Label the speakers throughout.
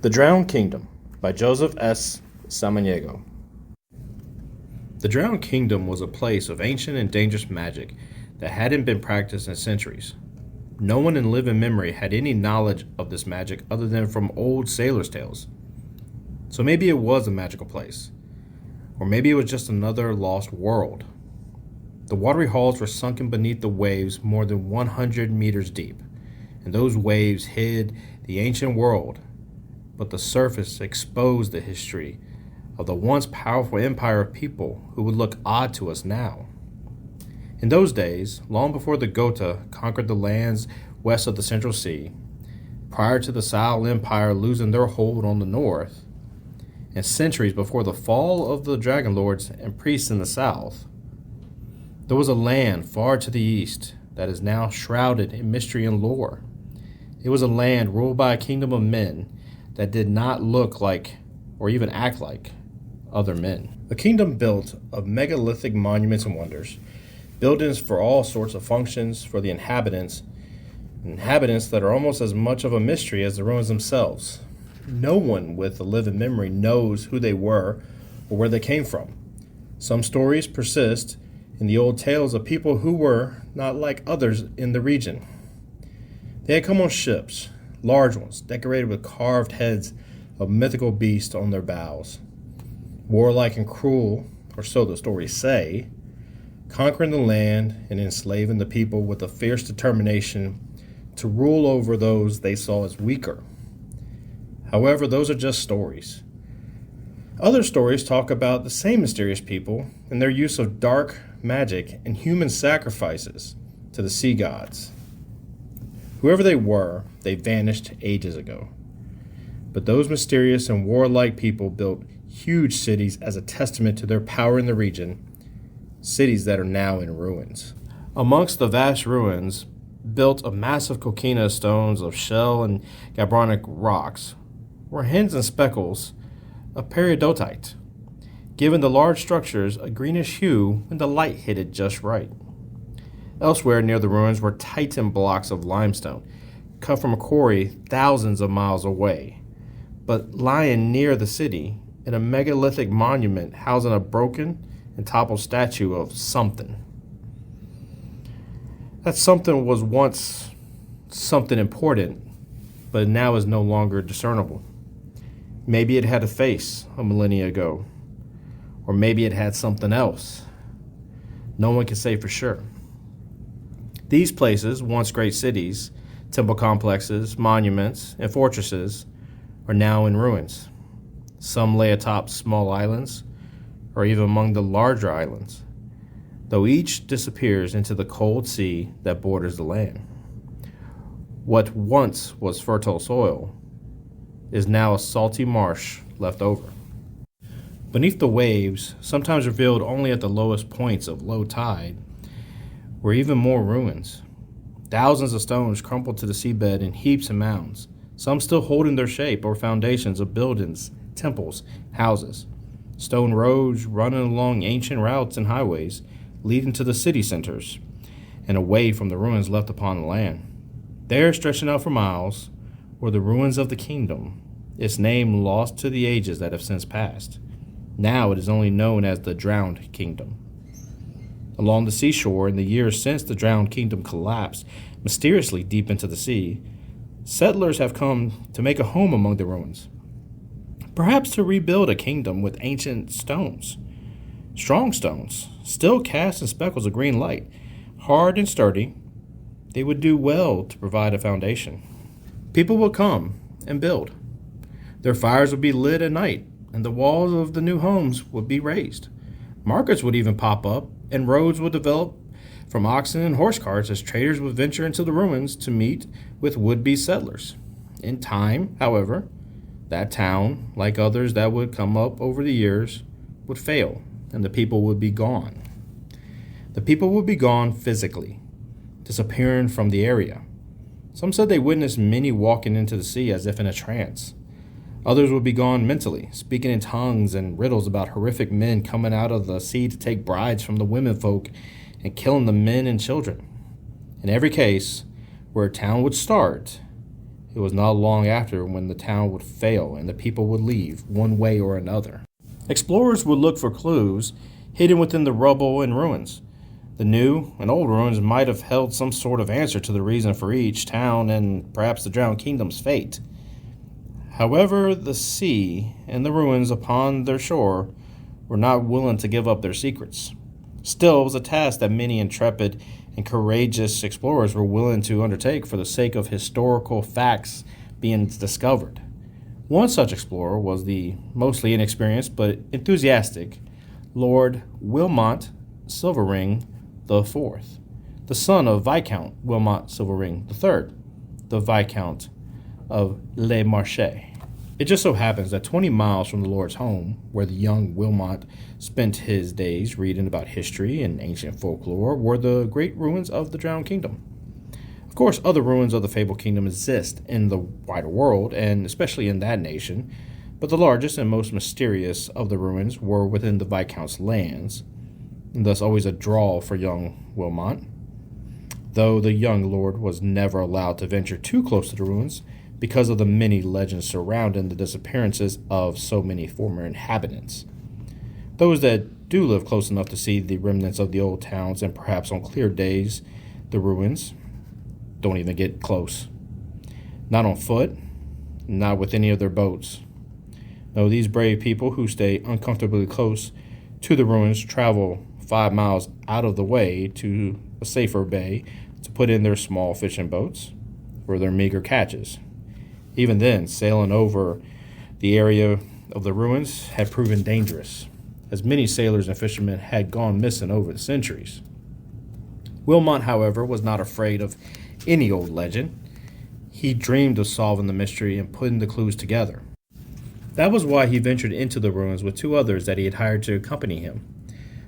Speaker 1: The Drowned Kingdom by Joseph S. Samaniego. The Drowned Kingdom was a place of ancient and dangerous magic that hadn't been practiced in centuries. No one in living memory had any knowledge of this magic other than from old sailors' tales. So maybe it was a magical place, or maybe it was just another lost world. The watery halls were sunken beneath the waves more than 100 meters deep, and those waves hid the ancient world, but the surface exposed the history of the once powerful empire of people who would look odd to us now. In those days, long before the Gota conquered the lands west of the Central Sea, prior to the Sao Empire losing their hold on the north, and centuries before the fall of the Dragon Lords and priests in the south, there was a land far to the east that is now shrouded in mystery and lore. It was a land ruled by a kingdom of men that did not look like or even act like other men. A kingdom built of megalithic monuments and wonders, buildings for all sorts of functions for the inhabitants that are almost as much of a mystery as the ruins themselves. No one with a living memory knows who they were or where they came from. Some stories persist in the old tales of people who were not like others in the region. They had come on ships, large ones, decorated with carved heads of mythical beasts on their bows. Warlike and cruel, or so the stories say, conquering the land and enslaving the people with a fierce determination to rule over those they saw as weaker. However, those are just stories. Other stories talk about the same mysterious people and their use of dark magic and human sacrifices to the sea gods. Whoever they were, they vanished ages ago. But those mysterious and warlike people built huge cities as a testament to their power in the region, cities that are now in ruins. Amongst the vast ruins, built of massive coquina stones of shell and gabbronic rocks, were hens and speckles of peridotite, giving the large structures a greenish hue when the light hit it just right. Elsewhere near the ruins were titan blocks of limestone, cut from a quarry thousands of miles away, but lying near the city in a megalithic monument housing a broken and toppled statue of something. That something was once something important, but now is no longer discernible. Maybe it had a face a millennia ago, or maybe it had something else. No one can say for sure. These places, once great cities, temple complexes, monuments, and fortresses, are now in ruins. Some lay atop small islands, or even among the larger islands, though each disappears into the cold sea that borders the land. What once was fertile soil is now a salty marsh left over. Beneath the waves, sometimes revealed only at the lowest points of low tide, were even more ruins. Thousands of stones crumpled to the seabed in heaps and mounds, some still holding their shape or foundations of buildings, temples, houses. Stone roads running along ancient routes and highways leading to the city centers and away from the ruins left upon the land. There, stretching out for miles, were the ruins of the kingdom, its name lost to the ages that have since passed. Now it is only known as the Drowned Kingdom. Along the seashore, in the years since the Drowned Kingdom collapsed mysteriously deep into the sea, settlers have come to make a home among the ruins, perhaps to rebuild a kingdom with ancient stones. Strong stones, still cast in speckles of green light, hard and sturdy, they would do well to provide a foundation. People would come and build. Their fires would be lit at night, and the walls of the new homes would be raised. Markets would even pop up, and roads would develop from oxen and horse carts as traders would venture into the ruins to meet with would-be settlers. In time, however, that town, like others that would come up over the years, would fail, and the people would be gone. The people would be gone physically, disappearing from the area. Some said they witnessed many walking into the sea as if in a trance. Others would be gone mentally, speaking in tongues and riddles about horrific men coming out of the sea to take brides from the women folk and killing the men and children. In every case, where a town would start, It was not long after when the town would fail and the people would leave, one way or another. Explorers would look for clues hidden within the rubble and ruins. The new and old ruins might have held some sort of answer to the reason for each town and perhaps the drowned kingdom's fate. However, the sea and the ruins upon their shore were not willing to give up their secrets. Still, it was a task that many intrepid and courageous explorers were willing to undertake for the sake of historical facts being discovered. One such explorer was the mostly inexperienced but enthusiastic Lord Wilmot Silverring IV, the son of Viscount Wilmot Silverring III, the Viscount of Le Marche. It just so happens that 20 miles from the Lord's home, where the young Wilmot spent his days reading about history and ancient folklore, were the great ruins of the Drowned Kingdom. Of course, other ruins of the fabled kingdom exist in the wider world, and especially in that nation, but the largest and most mysterious of the ruins were within the Viscount's lands, and thus always a draw for young Wilmot. Though the young lord was never allowed to venture too close to the ruins, because of the many legends surrounding the disappearances of so many former inhabitants. Those that do live close enough to see the remnants of the old towns and perhaps on clear days the ruins don't even get close. Not on foot, not with any of their boats. No, these brave people who stay uncomfortably close to the ruins travel 5 miles out of the way to a safer bay to put in their small fishing boats for their meager catches. Even then, sailing over the area of the ruins had proven dangerous, as many sailors and fishermen had gone missing over the centuries. Wilmot, however, was not afraid of any old legend. He dreamed of solving the mystery and putting the clues together. That was why he ventured into the ruins with 2 others that he had hired to accompany him.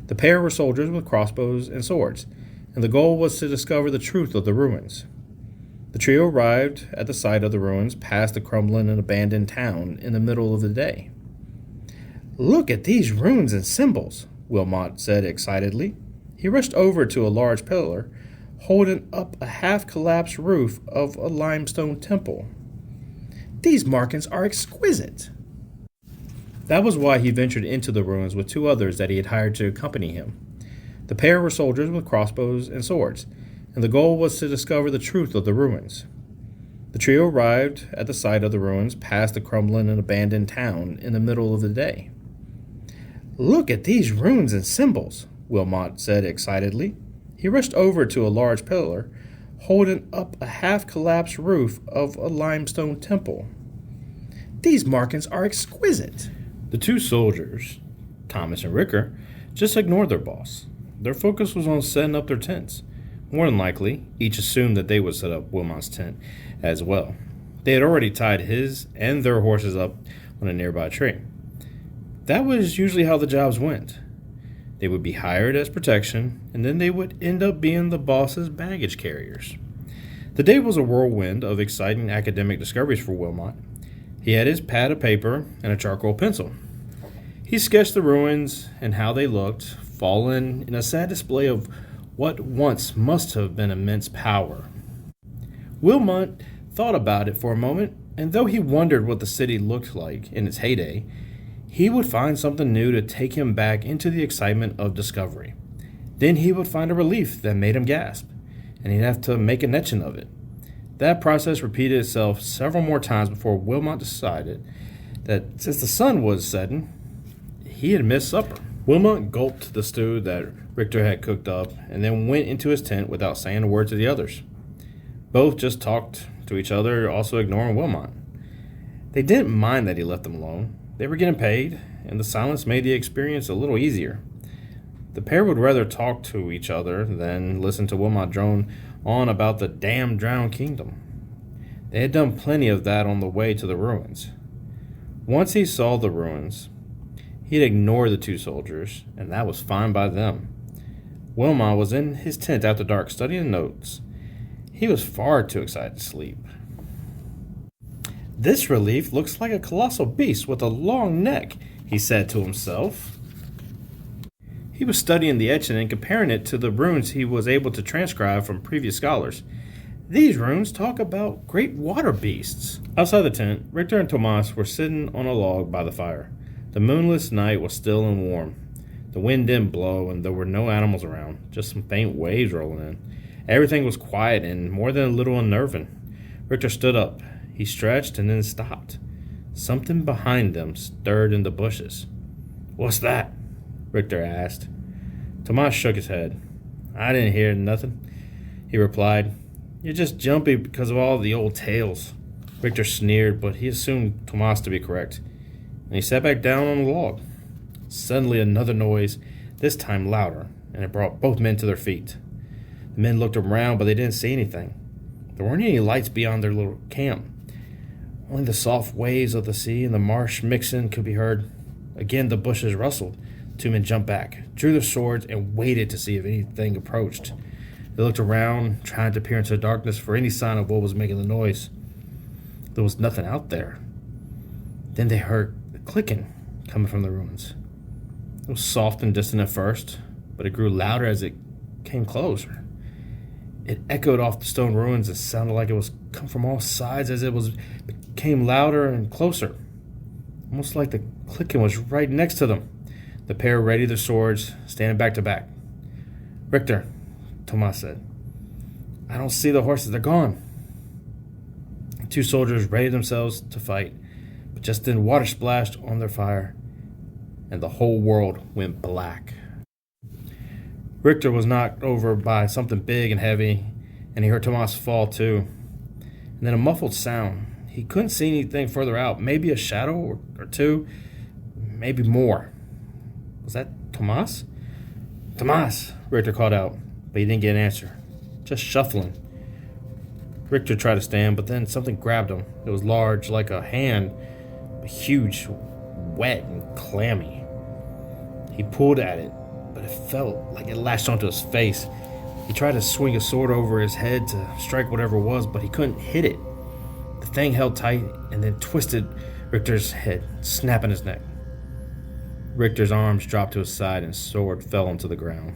Speaker 1: The pair were soldiers with crossbows and swords, and the goal was to discover the truth of the ruins. The trio arrived at the site of the ruins past the crumbling and abandoned town in the middle of the day. "Look at these runes and symbols," Wilmot said excitedly. He rushed over to a large pillar, holding up a half-collapsed roof of a limestone temple. "These markings are exquisite." That was why he ventured into the ruins with 2 others that he had hired to accompany him. The pair were soldiers with crossbows and swords, and the goal was to discover the truth of the ruins. The trio arrived at the site of the ruins past the crumbling and abandoned town in the middle of the day. "Look at these runes and symbols," Wilmot said excitedly. He rushed over to a large pillar, holding up a half-collapsed roof of a limestone temple. "These markings are exquisite." The 2 soldiers, Thomas and Ricker, just ignored their boss. Their focus was on setting up their tents. More than likely, each assumed that they would set up Wilmot's tent as well. They had already tied his and their horses up on a nearby tree. That was usually how the jobs went. They would be hired as protection, and then they would end up being the boss's baggage carriers. The day was a whirlwind of exciting academic discoveries for Wilmot. He had his pad of paper and a charcoal pencil. He sketched the ruins and how they looked, fallen in a sad display of what once must have been immense power. Wilmot thought about it for a moment, and though he wondered what the city looked like in its heyday, he would find something new to take him back into the excitement of discovery. Then he would find a relief that made him gasp, and he'd have to make an etching of it. That process repeated itself several more times before Wilmot decided that since the sun was setting, he had missed supper. Wilmot gulped the stew that Richter had cooked up and then went into his tent without saying a word to the others. Both just talked to each other, also ignoring Wilmot. They didn't mind that he left them alone. They were getting paid, and the silence made the experience a little easier. The pair would rather talk to each other than listen to Wilmot drone on about the damn drowned kingdom. They had done plenty of that on the way to the ruins. Once he saw the ruins, he'd ignore the 2 soldiers, and that was fine by them. Wilmot was in his tent after dark studying notes. He was far too excited to sleep. "This relief looks like a colossal beast with a long neck," he said to himself. He was studying the etching and comparing it to the runes he was able to transcribe from previous scholars. These runes talk about great water beasts. Outside the tent, Richter and Tomas were sitting on a log by the fire. The moonless night was still and warm. The wind didn't blow, and there were no animals around, just some faint waves rolling in. Everything was quiet and more than a little unnerving. Richter stood up. He stretched and then stopped. Something behind them stirred in the bushes. "What's that?" Richter asked. Tomas shook his head. "I didn't hear nothing," he replied. "You're just jumpy because of all the old tales." Richter sneered, but he assumed Tomas to be correct, and he sat back down on the log. Suddenly another noise, this time louder, and it brought both men to their feet. The men looked around, but they didn't see anything. There weren't any lights beyond their little camp. Only the soft waves of the sea and the marsh mixing could be heard. Again the bushes rustled. Two men jumped back, drew their swords, and waited to see if anything approached. They looked around, trying to peer into the darkness for any sign of what was making the noise. There was nothing out there. Then they heard the clicking coming from the ruins. It was soft and distant at first, but it grew louder as it came closer. It echoed off the stone ruins and sounded like it was come from all sides as it became louder and closer. Almost like the clicking was right next to them. The pair readied their swords, standing back to back. "Richter," Tomas said, "I don't see the horses. They're gone." The two soldiers readied themselves to fight, but just then water splashed on their fire, and the whole world went black. Richter was knocked over by something big and heavy, and he heard Tomas fall too. And then a muffled sound. He couldn't see anything further out. Maybe a shadow or two, maybe more. Was that Tomas? "Tomas!" Richter called out, but he didn't get an answer. Just shuffling. Richter tried to stand, but then something grabbed him. It was large, like a hand, but huge, wet, and clammy. He pulled at it, but it felt like it lashed onto his face. He tried to swing a sword over his head to strike whatever it was, but he couldn't hit it. The thing held tight and then twisted Richter's head, snapping his neck. Richter's arms dropped to his side and his sword fell onto the ground.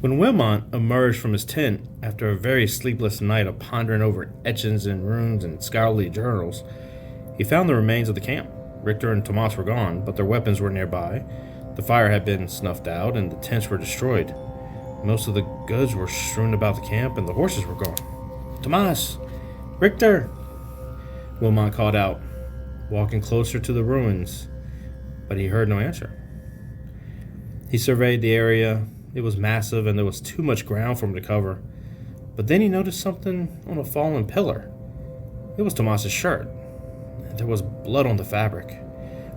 Speaker 1: When Wilmot emerged from his tent after a very sleepless night of pondering over etchings and runes and scholarly journals, he found the remains of the camp. Richter and Tomas were gone, but their weapons were nearby. The fire had been snuffed out and the tents were destroyed. Most of the goods were strewn about the camp and the horses were gone. "Tomas! Richter!" Wilmot called out, walking closer to the ruins, but he heard no answer. He surveyed the area. It was massive and there was too much ground for him to cover. But then he noticed something on a fallen pillar. It was Tomas's shirt. There was blood on the fabric.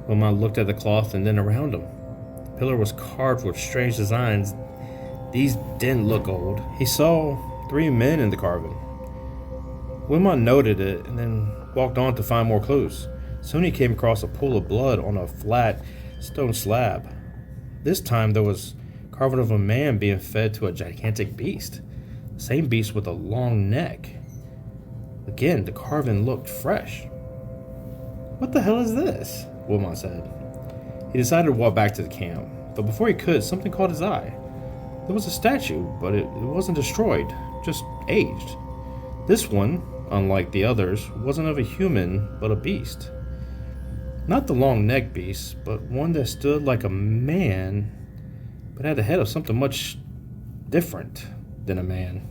Speaker 1: Wilmot looked at the cloth and then around him. The pillar was carved with strange designs. These didn't look old. He saw 3 men in the carving. Wilmot noted it and then walked on to find more clues. Soon he came across a pool of blood on a flat stone slab. This time there was carving of a man being fed to a gigantic beast. The same beast with a long neck. Again, the carving looked fresh. "What the hell is this?" Wilmot said. He decided to walk back to the camp, but before he could, something caught his eye. There was a statue, but it wasn't destroyed, just aged. This one, unlike the others, wasn't of a human, but a beast. Not the long-necked beast, but one that stood like a man, but had the head of something much different than a man.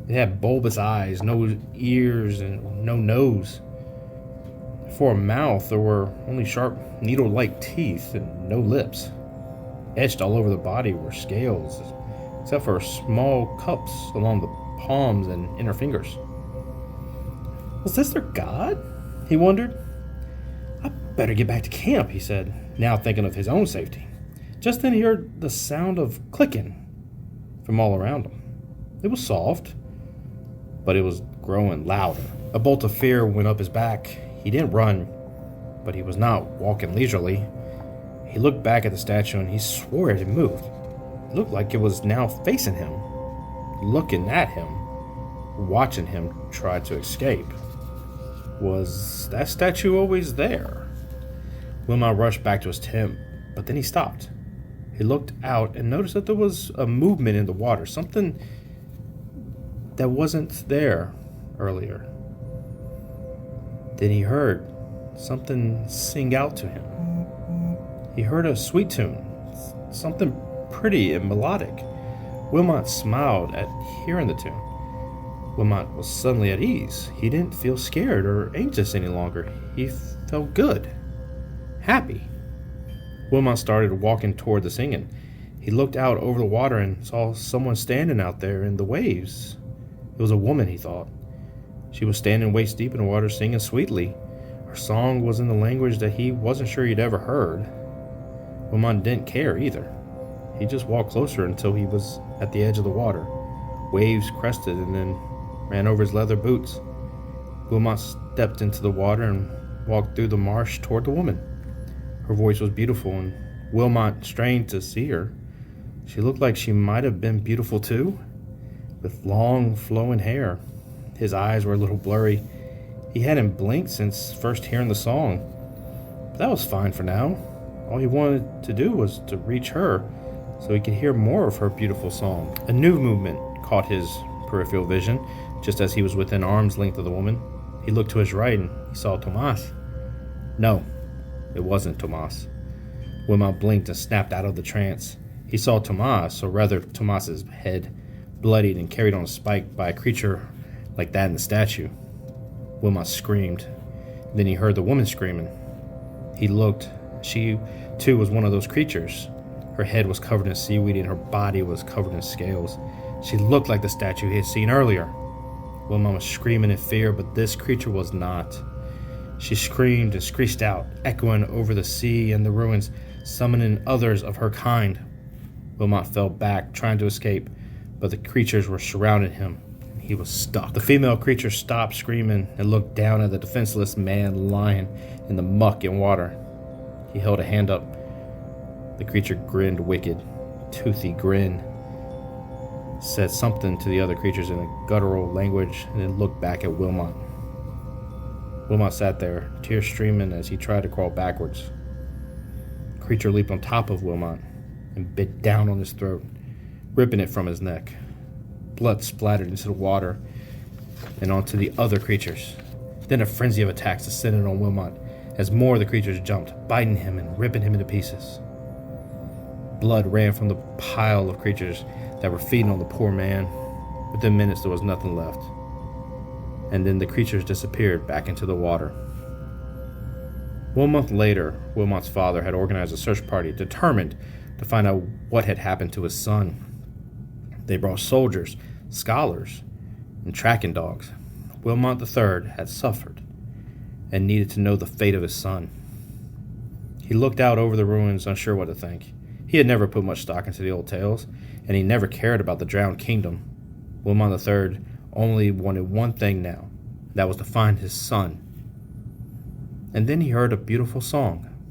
Speaker 1: It had bulbous eyes, no ears, and no nose. For a mouth, there were only sharp, needle-like teeth and no lips. Etched all over the body were scales, except for small cups along the palms and inner fingers. Was this their god? He wondered. "I better get back to camp," he said, now thinking of his own safety. Just then he heard the sound of clicking from all around him. It was soft, but it was growing louder. A bolt of fear went up his back. He didn't run, but he was not walking leisurely. He looked back at the statue and he swore it had moved. It looked like it was now facing him, looking at him, watching him try to escape. Was that statue always there? Wilmot rushed back to his tent, but then he stopped. He looked out and noticed that there was a movement in the water, something that wasn't there earlier. Then he heard something sing out to him. He heard a sweet tune, something pretty and melodic. Wilmot smiled at hearing the tune. Wilmot was suddenly at ease. He didn't feel scared or anxious any longer. He felt good, happy. Wilmot started walking toward the singing. He looked out over the water and saw someone standing out there in the waves. It was a woman, he thought. She was standing waist deep in the water, singing sweetly. Her song was in the language that he wasn't sure he'd ever heard. Wilmot didn't care either. He just walked closer until he was at the edge of the water. Waves crested and then ran over his leather boots. Wilmot stepped into the water and walked through the marsh toward the woman. Her voice was beautiful, and Wilmot strained to see her. She looked like she might have been beautiful too, with long, flowing hair. His eyes were a little blurry. He hadn't blinked since first hearing the song. But that was fine for now. All he wanted to do was to reach her so he could hear more of her beautiful song. A new movement caught his peripheral vision just as he was within arm's length of the woman. He looked to his right and he saw Tomas. No, it wasn't Tomas. Wilmot blinked and snapped out of the trance. He saw Tomas, or rather Tomas's head, bloodied and carried on a spike by a creature like that in the statue. Wilmot screamed. Then he heard the woman screaming. He looked. She, too, was one of those creatures. Her head was covered in seaweed and her body was covered in scales. She looked like the statue he had seen earlier. Wilmot was screaming in fear, but this creature was not. She screamed and screeched out, echoing over the sea and the ruins, summoning others of her kind. Wilmot fell back, trying to escape, but the creatures were surrounding him. He was stuck. The female creature stopped screaming and looked down at the defenseless man lying in the muck and water. He held a hand up. The creature grinned wicked, toothy grin, said something to the other creatures in a guttural language, and then looked back at Wilmot. Wilmot sat there, tears streaming as he tried to crawl backwards. The creature leaped on top of Wilmot and bit down on his throat, ripping it from his neck. Blood splattered into the water and onto the other creatures. Then a frenzy of attacks descended on Wilmot as more of the creatures jumped, biting him and ripping him into pieces. Blood ran from the pile of creatures that were feeding on the poor man. Within minutes, there was nothing left. And then the creatures disappeared back into the water. 1 month later, Wilmot's father had organized a search party determined to find out what had happened to his son. They brought soldiers, scholars, and tracking dogs. Wilmot III had suffered and needed to know the fate of his son. He looked out over the ruins, unsure what to think. He had never put much stock into the old tales, and he never cared about the drowned kingdom. Wilmot III only wanted one thing now, that was to find his son. And then he heard a beautiful song.